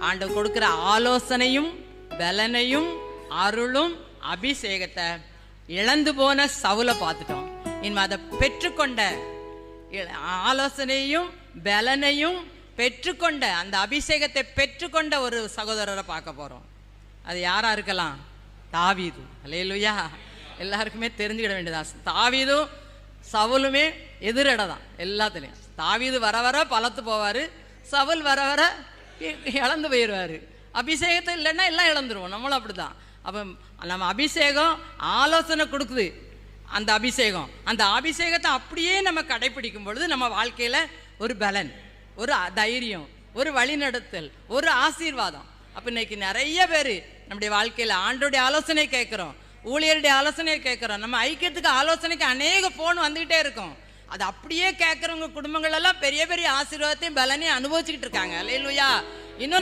ஆண்டவர் கொடுக்கிற ஆலோசனையும் பலனையும் அருளும் அபிஷேகத்தை இழந்து போன சவுலை பார்த்துட்டோம். இனிமே அதை பெற்றுக்கொண்ட ஆலோசனையும் பலனையும் பெற்றுக்கொண்ட அந்த அபிஷேகத்தை பெற்றுக்கொண்ட ஒரு சகோதரரை பார்க்க போறோம். அது யாரா இருக்கலாம்? தாவீது. அல்லேலூயா. எல்லாருக்குமே தெரிஞ்சுக்கிட வேண்டியதான். தாவீதும் சவுலுமே எதிரிட தான் எல்லாத்துலேயும். தாவீது வர வர பலத்து போவார், சவுல் வர வர இழந்து போயிடுவார். அபிஷேகத்தை இல்லைன்னா எல்லாம் இழந்துருவோம். நம்மளும் அப்படி தான். அப்போ நம்ம அபிஷேகம் ஆலோசனை கொடுக்குது. அந்த அபிஷேகத்தை அப்படியே நம்ம கடைப்பிடிக்கும் பொழுது நம்ம வாழ்க்கையில் ஒரு பலன், ஒரு தைரியம், ஒரு வழிநடத்தல், ஒரு ஆசீர்வாதம். அப்போ இன்னைக்கு நிறைய பேர் நம்முடைய வாழ்க்கையில் ஆண்டோடைய ஆலோசனை கேட்குறோம், ஊழியருடைய ஆலோசனை கேட்குறோம். நம்ம ஐக்கியத்துக்கு ஆலோசனைக்கு அநேக ஃபோன் வந்துக்கிட்டே இருக்கும். அது அப்படியே கேட்குறவங்க குடும்பங்கள் எல்லாம் பெரிய பெரிய ஆசீர்வாதத்தையும் பலனையும் அனுபவிச்சுக்கிட்டு இருக்காங்க. அல்லேலூயா. இன்னும்